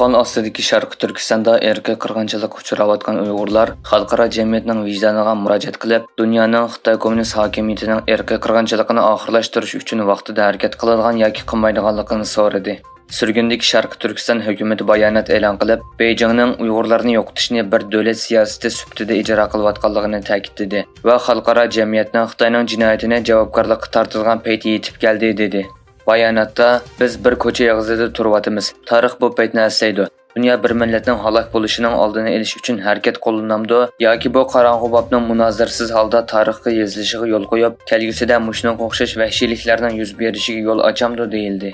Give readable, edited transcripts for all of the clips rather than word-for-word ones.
İşğal ostidagi Sharqiy Turkistonda erkak qirg'inchilikka uchrayotgan Uyg'urlar xalqaro jamiyatning vijdoniga murojaat qilib, dunyoning Xitoy kommunist hokimiyatining erkak qirg'inchiligini oxirlashtirish uchun vaqtida harakat qiladigan yoki qilmaydiganligini so'radi. Surgundagi Sharqiy Turkiston hukumati bayonot e'lon qilib, Beijingning Uyg'urlarni yo'qotishni bir davlat siyosati sifatida ijro qilayotganligini ta'kidladi va xalqaro jamiyatning Xitoyning jinoyatini javobgarlikka tortilgan payti yetib keldi dedi. Bayonotda biz bir ko'cha og'zida turyapmiz. Tarix bu paytni eslaydi. Dunyo bir millatning halok bo'lishining oldini olish uchun harakat qo'llanamdi yoki bu qorong'u bobning munozirasiz holda tarixga yozilishiga yo'l qo'yib, kelgusida mushunga o'xshash vahshiyliklarning yuz berishiga yo'l ochamdi deyildi.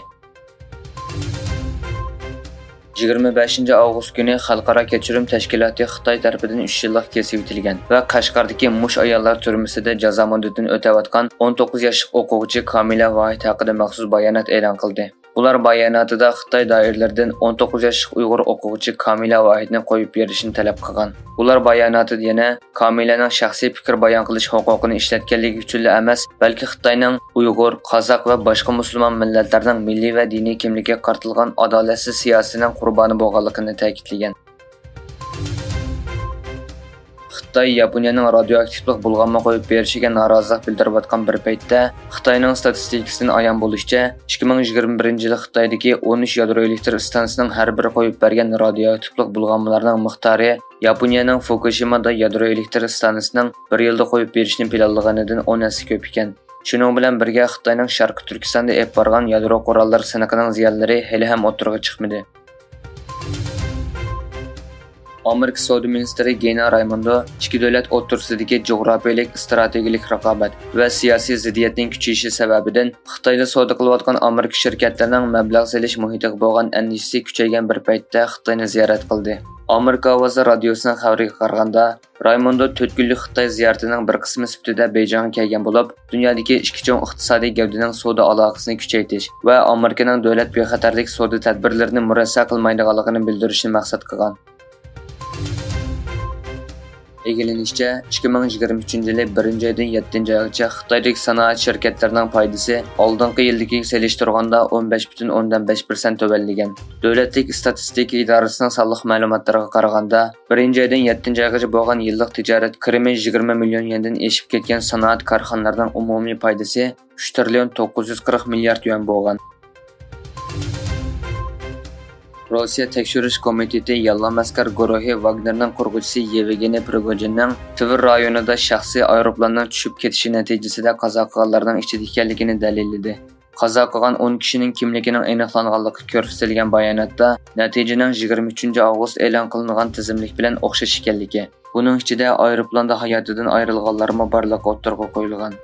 25 avgust kuni Xalqaro kechirim tashkiloti Xitoy tarafidan 3 yillik kesib o'tilgan va Qashqardagi mush ayollar turmusida jazo muddatidan o'tayotgan 19 yoshli o'quvchi Kamila Vohid haqida maxsus bayonot e'lon qildi. Ular bayonotida Xitoy doiralaridan 19 yoshli Uyg'ur o'quvchi Kamila Vohidni qo'yib berishni talab qilgan. Ular bayonotida yana Kamilaning shaxsiy fikr bayon qilish huquqini ishlatganligi uchun emas, balki Xitoyning Uyg'ur, Qozoq va boshqa musulmon millatlarning milliy va diniy kimligiga qartilgan adolatsiz siyosatining qurboni bo'lganligini ta'kidlagan. Xitoy Yaponiyaning radioaktivlik bulg'anma qo'yib berishiga norozilik bildirayotgan bir paytda Xitoyning statistikasidan ayon bo'lishicha 2021-yil Xitoydagi 13 yadro elektr stansiyasining har biri qo'yib bergan radioaktivlik bulg'anmalarning miqdori Yaponiyaning Fukushimada yadro elektr stansiyasining bir yilda qo'yib berishni planlaganidan 10 hassa ko'p ekan. Shuning bilan birga Xitoyning Sharqiy Turkistonda olib borgan yadro qurollar sinaqining ziyonlari hali ham o'tirg'i chiqmadi. Amerika Savdo ministri Gina Raimondo ikki davlat o'rtasidagi jug'rafiyalik strategik raqobat va siyosiy ziddiyatning kuchayishi sababidan Xitoyda savdo qilayotgan Amerika shirkatlarining mablag' solish muhitiga bo'lgan andishasi kuchaygan bir paytda Xitoyni ziyorat qildi. Amerika ovozi radiosining xabariga qaraganda, Raimondo 4 kunlik Xitoy ziyaratining bir qismi sifatida Beijingga kelgan bo'lib, dunyodagi ikki chong iqtisodiy gavdaning savdo aloqasini kuchaytirish va Amerikaning davlat bexatarlik savdo tadbirlarini murassa qilmaydiganligini bildirishni maqsad qilgan. Egilinishçe, 2023-yili 1-oydan 7-oygacha Xitoydagi sanoat shirkatlarining foydasi oldingi yildagiga solishtirganda 15,5% tövenlagan. Davlatlik statistika idorasining sonliq ma'lumotlariga qaraganda, 1-oydan 7-oygacha bo'lgan yillik tijorat kirimi 20 million yendan oshib ketgan sanoat korxonalarining umumiy foydasi 3 trillion 940 milliard yuan bo'lgan. Rossiya tekshirish komiteti Yallam askar guruhi Wagnerning qurg'uvchisi Yevgeniy Prigojinning Tver rayonida shaxsiy aeroplandan tushib ketishi natijasida qazo qilganlarning ichida ekanligini dalilladi. Qazo qilgan 10 kishining kimligining aniqlanganligi ko'rsatilgan bayonotda natijaning 23 avgust e'lon qilingan tizimlik bilan o'xshash ekanligi, buning ichida aeroplanda hayotidan ayrilganlar borligi o'tirg'a qo'yilgan.